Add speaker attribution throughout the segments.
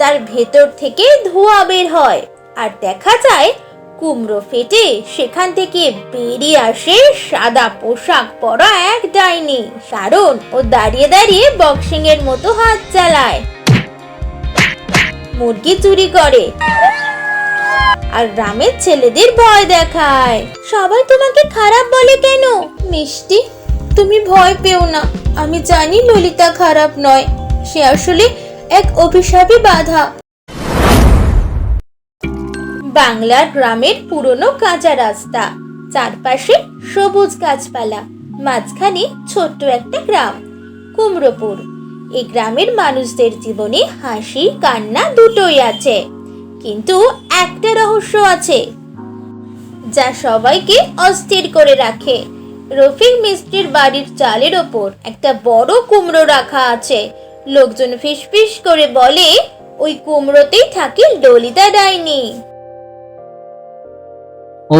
Speaker 1: তার ভেতর থেকে ধোঁয়া বের হয় আর দেখা যায় কুমড়ো ফেটে সেখান থেকে বেরিয়ে আসে সাদা পোশাক পরা এক ডাইনি। কারণ ও দাঁড়িয়ে দাঁড়িয়ে বক্সিং এর মতো হাত চালায়, মুরগি চুরি করে আর গ্রামের ছেলেদের ভয় দেখায়। সবাই তোমাকে খারাপ বলে কেন? মিষ্টি, তুমি ভয় পেও না। আমি জানি ললিতা খারাপ নয়, সে আসলে এক অভিশাপী বাধা। বাংলার গ্রামের পুরনো কাঁচা রাস্তা, চারপাশে সবুজ গাছপালা, মাঝখানে ছোট্ট একটা গ্রাম কুমড়োপুর। এই গ্রামের মানুষদের জীবনে হাসি কান্না দুটোই আছে, কিন্তু একটা রহস্য আছে যা সবাইকে অস্থির করে রাখে। রফিক মিস্ত্রির বাড়ির চালের ওপর একটা বড় কুমড়ো রাখা আছে। লোকজন ফিসফিস করে বলে ওই কুমড়োতেই থাকে ললিতা ডাইনি।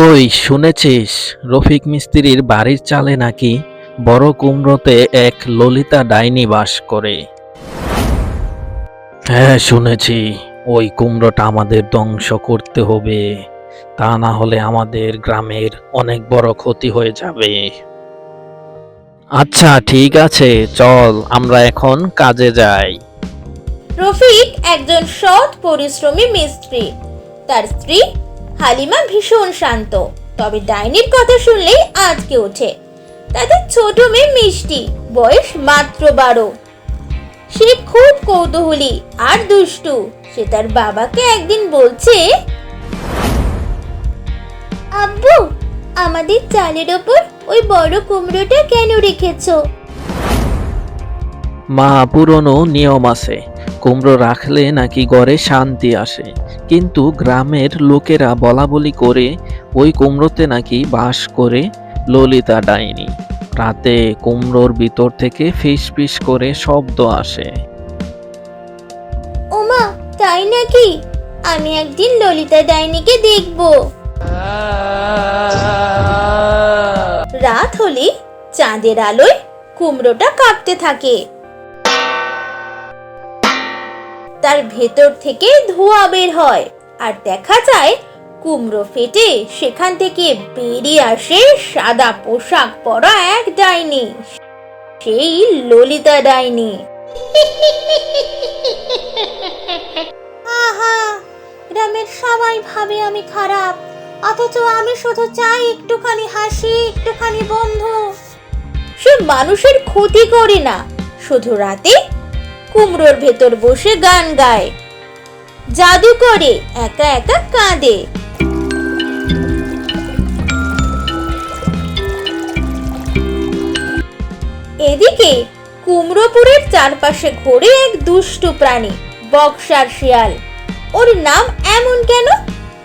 Speaker 2: ওই শুনেছিস, রফিক মিস্ত্রির বাড়ির চালে নাকি বড় কুমড়োতে এক ললিতা ডাইনি বাস করে? হ্যাঁ শুনেছি। ওই কুমড়োটা আমাদের ধ্বংস করতে হবে, তা না হলে আমাদের গ্রামের অনেক বড় ক্ষতি হয়ে যাবে। আচ্ছা ঠিক আছে, চল আমরা এখন কাজে যাই।
Speaker 1: রফিক একজন সৎ পরিশ্রমী মিস্ত্রি। তার স্ত্রী হালিমা ভীষণ শান্ত, তবে ডাইনির কথা শুনলেই আঁতকে ওঠে। তাদের ছোট মেয়ে মিষ্টি, বয়স মাত্র 12। সে খুব কৌতূহলী আর দুষ্টু। সে তার বাবাকে একদিন বলছে, আব্বু, আমাদের চালের ওপর ওই বড় কুমড়োটা কেন রেখেছো?
Speaker 2: মা, পুরনো নিয়ম আছে, কুমড়ো রাখলে নাকি ঘরে শান্তি আসে। কিন্তু গ্রামের লোকেরা বলা বলি করে ওই কুমড়োতে নাকি বাস করে ললিতা ডাইনি। রাতে কুমড়োর ভিতর থেকে ফিস ফিস করে শব্দ আসে।
Speaker 1: ওমা, তাই নাকি? আমি একদিন ললিতা ডাইনিকে দেখব। রাত হলে চাঁদের আলোয় কুমড়োটা কাঁপতে থাকে, তার ভেতর থেকে ধোঁয়া বের হয় আর দেখা যায় কুমড়ো ফেটে সেখান থেকে বেরিয়ে আসে সাদা পোশাক পরা এক ডাইনি, সেই ললিতা ডাইনি। আহা, গ্রামের সবাই ভাবে আমি খারাপ, অথচ আমি শুধু চাই একটুখানি হাসি, একটুখানি বন্ধু। সে মানুষের ক্ষতি করে না, শুধু রাতে কুমড়োর ভেতর বসে গান গায়, জাদু করে, একা একা কাঁদে। এদিকে কুমড়োপুরের চারপাশে ঘোরে এক দুষ্টু প্রাণী, বক্সার শিয়াল। ওর নাম এমন কেন?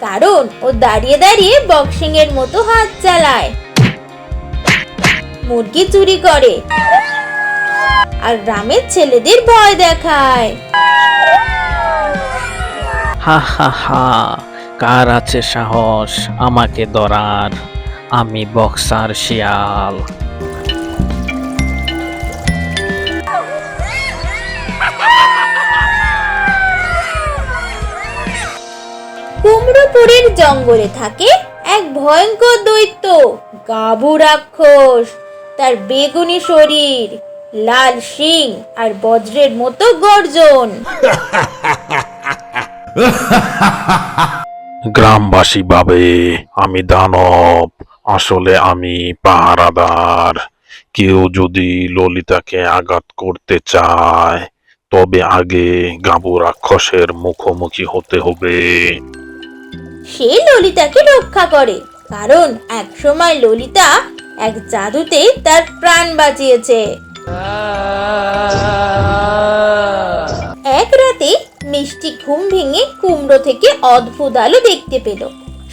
Speaker 1: কারণ ও দাঁড়িয়ে দাঁড়িয়ে বক্সিং এর মতো হাত চালায়, মুরগি চুরি করে আর গ্রামের ছেলেদের ভয় দেখায়।
Speaker 2: হা হা হা, কার আছে সাহস আমাকে ধরার? আমি বক্সার শিয়াল।
Speaker 1: কুমড়োপুরের জঙ্গলে থাকে এক ভয়ঙ্কর দৈত্য, গাবু রাক্ষস। তার বেগুনি শরীর, লাল শিং আর বজ্রের মতো গর্জন।
Speaker 3: গ্রামবাসী ভাবে আমি দানব, আসলে আমি পাহারাদার। কেউ যদি ললিতাকে আঘাত করতে চায় তবে আগে গাবু রাক্ষসের মুখোমুখি হতে হবে।
Speaker 1: সে ললিতাকে রক্ষা করে, কারণ একসময় ললিতা এক জাদুতে তার প্রাণ বাঁচিয়েছে। এক রাতে মিষ্টি ঘুম ভেঙে কুমড়ো থেকে অদ্ভুত আলো দেখতে পেল।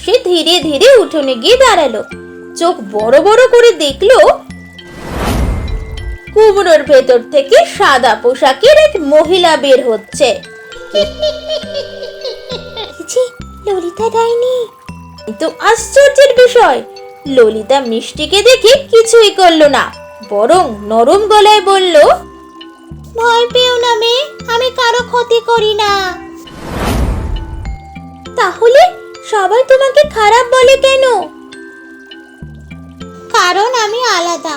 Speaker 1: সে ধীরে ধীরে উঠোনে গিয়ে দাঁড়ালো, চোখ বড় বড় করে দেখলো কুমড়োর ভেতর থেকে সাদা পোশাকের এক মহিলা বের হচ্ছে। ললিতা ডাইনি। কিন্তু আশ্চর্যের বিষয়, ললিতা মিষ্টিকে দেখে কিছুই করলো না, বরং নরম গলায় বলল, ভয় পেও না মেয়ে, আমি কারো ক্ষতি করি না। তাহলে সবাই তোমাকে খারাপ বলে কেন? কারণ আমি আলাদা,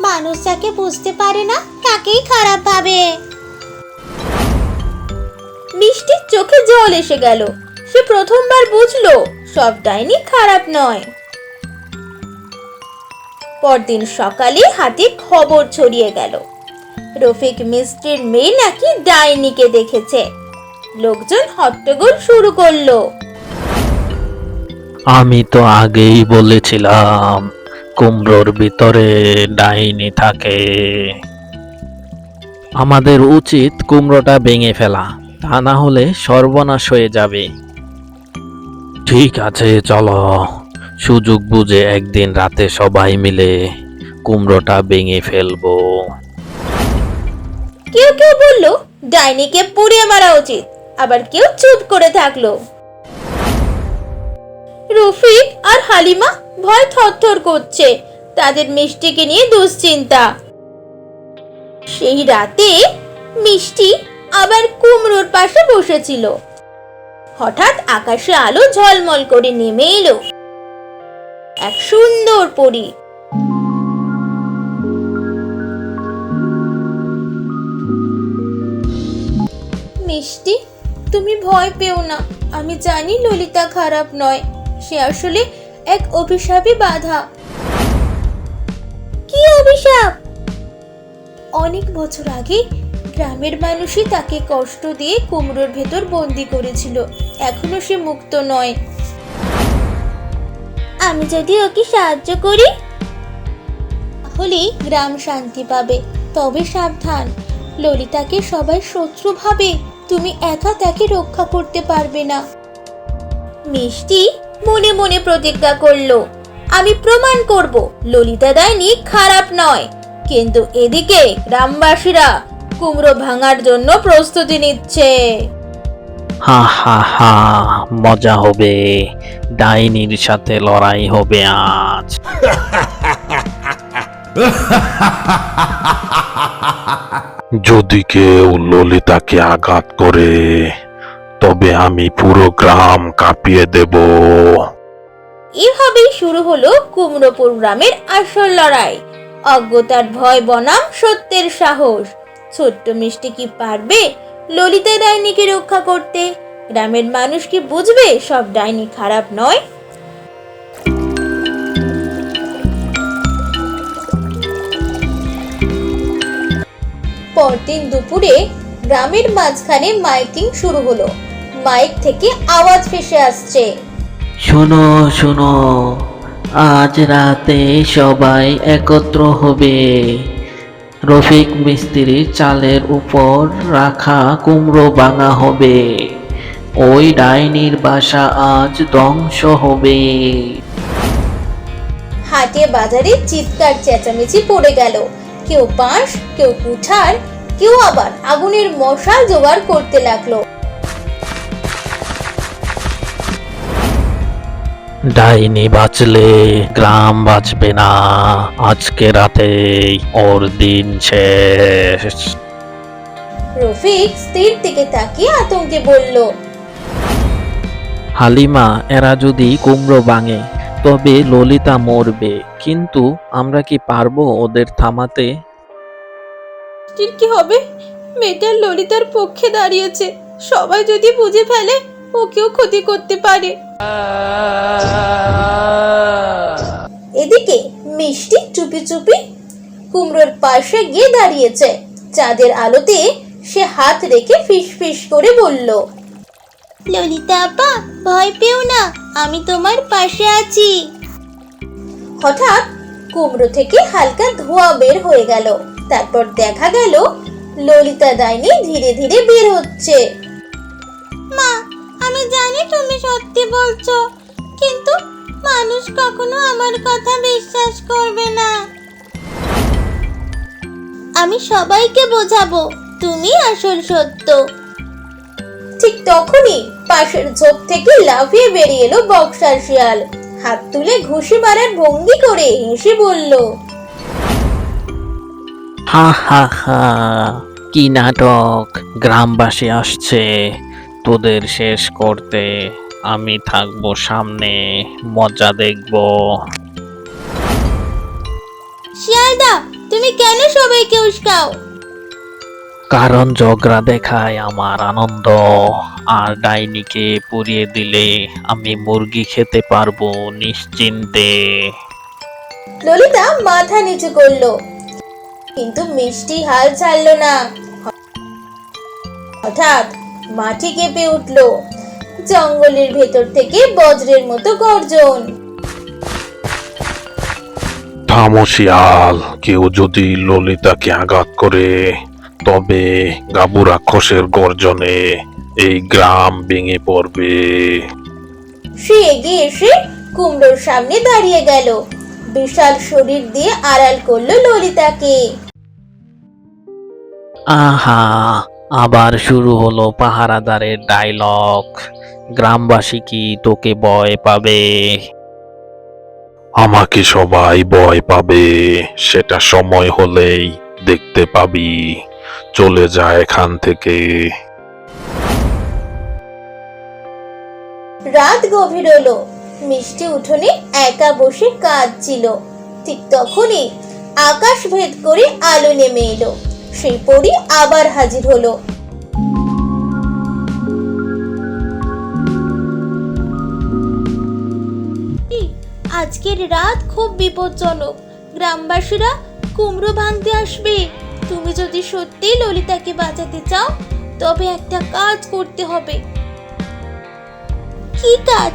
Speaker 1: মানুষ যাকে বুঝতে পারে না তাকেই খারাপ ভাবে। মিষ্টির চোখে জল এসে গেল। সে প্রথমবার বুঝলো সব ডাইনি খারাপ নয়। পরদিন সকালে হাতে খবর ছড়িয়ে গেল, রফিক মিস্ত্রির মেয়ে নাকি ডাইনিকে দেখেছে। লোকজন হট্টগোল শুরু করলো।
Speaker 2: আমি তো আগেই বলেছিলাম কুমড়োর ভিতরে ডাইনি থাকে। আমাদের উচিত কুমড়োটা ভেঙে ফেলা, তা না হলে সর্বনাশ হয়ে যাবে। ঠিক আছে, চলো, সুযোগ বুঝে একদিন রাতে সবাই মিলে কুমড়োটা ভেঙে ফেলবো।
Speaker 1: কেউ কেউ বলল ডাইনিকে পুড়িয়ে মারা উচিত, আবার কেউ চুপ করে থাকলো। রফিক আর হালিমা ভয় থরথর করছে, তাদের মিষ্টিকে নিয়ে দুশ্চিন্তা। সেই রাতে মিষ্টি আবার কুমড়োর পাশে বসেছিল। হঠাৎ আকাশে আলো ঝলমল করে নেমে এলো এক সুন্দর পরী। মিষ্টি, তুমি ভয় পেও না, আমি জানি ললিতা খারাপ নয়, সে আসলে এক অভিশাপে বাঁধা। কি অভিশাপ? অনেক বছর আগে গ্রামের মানুষই তাকে কষ্ট দিয়ে কুমড়োর ভেতর বন্দি করেছিল। এখনো সে মুক্ত নয়। আমি যদি ওকে সাহায্য করি তাহলে গ্রাম শান্তি পাবে। তবে সাবধান, ললিতাকে সবাই শত্রু ভাবে, তুমি একা তাকে রক্ষা করতে পারবে না। মিষ্টি মনে মনে প্রতিজ্ঞা করলো, আমি প্রমাণ করব ললিতা ডাইনি খারাপ নয়। কিন্তু এদিকে গ্রামবাসীরা কুমড়ো ভাঙার জন্য প্রস্তুতি নিচ্ছে।
Speaker 2: হা হা হা, মজা হবে, ডাইনির সাথে লড়াই হবে আজ।
Speaker 3: যদি কেউ ললিতাকে আঘাত করে তবে আমি পুরো গ্রাম কাঁপিয়ে দেব।
Speaker 1: এভাবেই শুরু হলো কুমড়োপুর গ্রামের আসল লড়াই। অজ্ঞতার ভয় বনাম সত্যের সাহস। ছোট্ট মিষ্টি কি পারবে ললিতা ডাইনিকে রক্ষা করতে? গ্রামের মানুষ কি বুঝবে সব ডাইনি খারাপ নয়? পরদিন দুপুরে গ্রামের মাঝখানে মাইকিং শুরু হলো। মাইক থেকে আওয়াজ ভেসে আসছে,
Speaker 2: শোনো শোনো, আজ রাতে সবাই একত্র হবে। রফিক মিস্ত্রির চালের উপর রাখা কুমড়ো ভাঙা হবে। ওই ডাইনির বাসা আজ ধ্বংস হবে।
Speaker 1: হাটে বাজারে চিৎকার চেঁচামেচি পড়ে গেল। কেউ বাঁশ, কেউ কুঠার, কেউ আবার আগুনের মশাল জোগাড় করতে লাগলো।
Speaker 2: ডাইনি বাঁচলে গ্রাম বাঁচবে না। আজকে রাতেই ওর দিন শেষ।
Speaker 1: রফিক স্ত্রীর দিকে তাকিয়ে আতঙ্কে বলল,
Speaker 2: হালিমা, এরা যদি কুমড়ো ভাঙে তবে ললিতা মরবে, কিন্তু আমরা কি পারবো ওদের থামাতে?
Speaker 1: কি হবে? মেয়েটার ললিতার পক্ষে দাঁড়িয়েছে, সবাই যদি বুঝে ফেলে ওকেও ক্ষতি করতে পারে। এদিকে মিষ্টি চুপি চুপি কুমড়োর পাশে গিয়ে দাঁড়িয়েছে। চাঁদের আলোতে সে হাত রেখে ফিসফিস করে বলল, ললিতা আপা, ভয় পেও না, আমি তোমার পাশে আছি। হঠাৎ কুমড়ো থেকে হালকা ধোঁয়া বের হয়ে গেল। তারপর দেখা গেল ললিতা ডাইনি ধীরে ধীরে বের হচ্ছে। মা, আমি জানি তুমি সত্যি বলছো, কিন্তু মানুষ কখনো আমার কথা বিশ্বাস করবে না। আমি সবাইকে বোঝাবো তুমি আসল সত্য। ঠিক তখনই পাশের ঝোপ থেকে লাফিয়ে বেরিয়ে এলো বক্সার শিয়াল। হাত তুলে ঘুষি মারার ভঙ্গি করে হেসে বলল,
Speaker 2: হা হা হা, কি নাটক! গ্রামবাসী আসছে তোদের শেষ করতে। আমি থাকবো সামনে, মজা দেখবো।
Speaker 1: শিয়ালদা, তুমি কেন সবাইকে উস্কাও?
Speaker 2: কারণ ঝগড়া দেখায় আমার আনন্দ, আর ডাইনিকে পুড়িয়ে দিলে আমি মুরগি খেতে পারবো নিশ্চিন্তে।
Speaker 1: ললিতা মাথা নিচু করলো, কিন্তু মিষ্টি হাল ছাড়লো না। হঠাৎ মাটি কেঁপে উঠলো, জঙ্গলের ভেতর থেকে বজ্রের মতো গর্জন।
Speaker 3: থামো শিয়াল, কেউ যদি ললিতাকে আঘাত করে তবে গাবু রাক্ষসের গর্জনে এই গ্রাম ভেঙে পড়বে।
Speaker 1: সে এগিয়ে এসে কুমড়োর সামনে দাঁড়িয়ে গেল, বিশাল শরীর দিয়ে আড়াল করলো ললিতাকে।
Speaker 2: আহা, আবার শুরু হলো পাহারাদারের ডায়লগ। গ্রামবাসী কি তোকে ভয় পাবে?
Speaker 3: আমাকে সবাই ভয় পাবে, সেটা সময় হলেই দেখতে পাবি। চলে যা এখান থেকে।
Speaker 1: রাত গভীর হলো, মিষ্টি উঠোনে একা বসে কাঁদছিল। ঠিক তখনই আকাশ ভেদ করে আলো নেমে এলো, সেই পরী আবার হাজির হলো। আজকের রাত খুব বিপজ্জনক, গ্রামবাসীরা কুমড়ো ভাঙতে আসবে। তুমি যদি সত্যি ললিতাকে বাঁচাতে চাও তবে একটা কাজ করতে হবে। কি কাজ?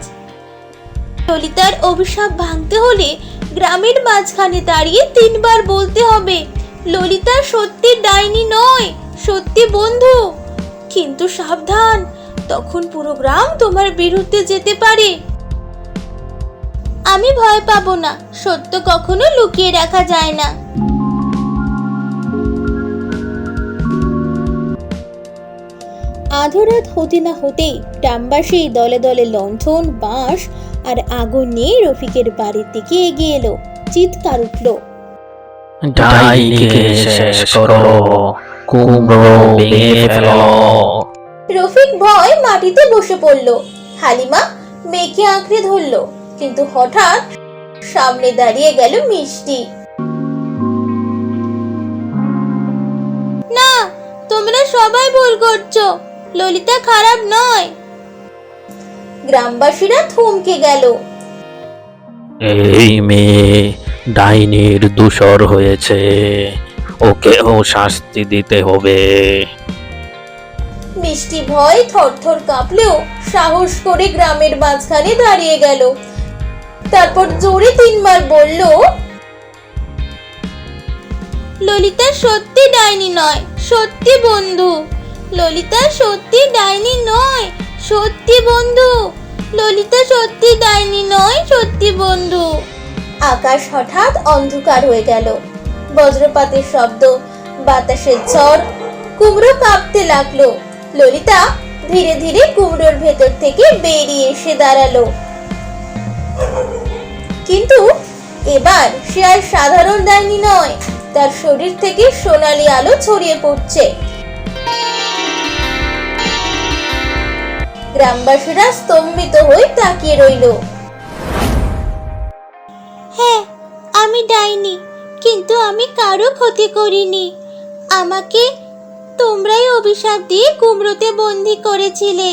Speaker 1: ললিতার অভিশাপ ভাঙতে হলে গ্রামের মাঝখানে দাঁড়িয়ে 3 বার বলতে হবে, ললিতা সত্যি ডাইনি নয়, সত্যি বন্ধু। কিন্তু সাবধান, তখন পুরো গ্রাম তোমার বিরুদ্ধে যেতে পারে। আমি ভয় পাবো না, সত্য কখনো লুকিয়ে রাখা যায় না। আধরাত হতে না হতেই গ্রামবাসী দলে দলে লণ্ঠন, বাঁশ আর আগুন নিয়ে রফিকের বাড়ির দিকে এগিয়ে এলো। চিৎকার উঠল,
Speaker 2: ডাইনিকে শেষ করো, কুমড়ো ভেঙে ফেলো।
Speaker 1: রফিক ভয় মাটিতে বসে পড়ল। হালিমা মেয়েকে আঁকড়ে ধরল, কিন্তু হঠাৎ সামনে দাঁড়িয়ে গেল মিষ্টি। না, তোমরা সবাই ভুল করছো, ললিতা খারাপ নয়। গ্রামবাসীরা থমকে গেল।
Speaker 2: এই মেয়ে ডাইনির দূষর হয়েছে, ওকেও শাস্তি দিতে হবে।
Speaker 1: মিষ্টি ভয় থরথর কাঁপলেও সাহস করে গ্রামের মাঝখানে দাঁড়িয়ে গেল। তারপর জোরে 3 বার বলল, ললিতা সত্যি ডাইনি নয়, সত্যি বন্ধু। ললিতা সত্যি ডাইনি নয়, সত্যি বন্ধু। ললিতা সত্যি ডাইনি নয়, সত্যি বন্ধু। আকাশ হঠাৎ অন্ধকার হয়ে গেল, বজ্রপাতের শব্দ, বাতাসের ঝড়, কুমড়ো কাঁপতে লাগলো। ললিতা ধীরে ধীরে কুমড়োর ভেতর থেকে বেরিয়ে এসে দাঁড়ালো। কিন্তু এবার সে আর সাধারণ ডাইনি নয়, তার শরীর থেকে সোনালী আলো ছড়িয়ে পড়ছে। গ্রামবাসীরা স্তম্ভিত হয়ে তাকিয়ে রইল। হ্যাঁ, আমি ডাইনি, কিন্তু আমি কারো ক্ষতি করিনি। আমাকে তোমরাই অভিশাপ দিয়ে কুমড়োতে বন্দি করেছিলে।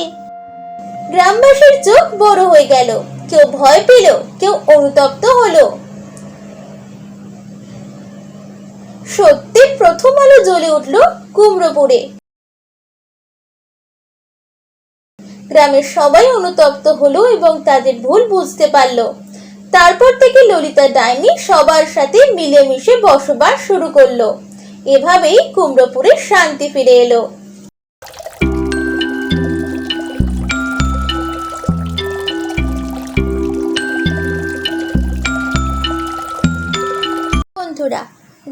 Speaker 1: গ্রামবাসীর চোখ বড় হয়ে গেল, কেউ ভয় পেল, কেউ অনুতপ্ত হলো। সত্যি প্রথম আলো জ্বলে উঠল কুমড়োপুরে। গ্রামের সবাই অনুতপ্ত হলো এবং তাদের ভুল বুঝতে পারলো। তারপর থেকে ললিতা ডাইনি সবার সাথে মিলেমিশে বসবাস শুরু করলো। এভাবেই কুমড়োপুরে শান্তি ফিরে এলো। বন্ধুরা,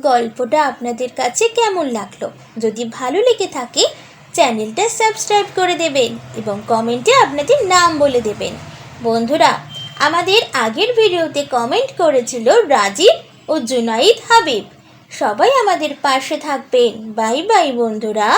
Speaker 1: গল্পটা আপনাদের কাছে কেমন লাগলো? যদি ভালো লেগে থাকে চ্যানেলটা সাবস্ক্রাইব করে দেবেন এবং কমেন্টে আপনাদের নাম বলে দেবেন। বন্ধুরা, আমাদের আগের ভিডিওতে কমেন্ট করেছিল রাজীব ও জুনাইদ হাবিব। সবাই আমাদের পাশে থাকবেন। বাই বাই বন্ধুরা।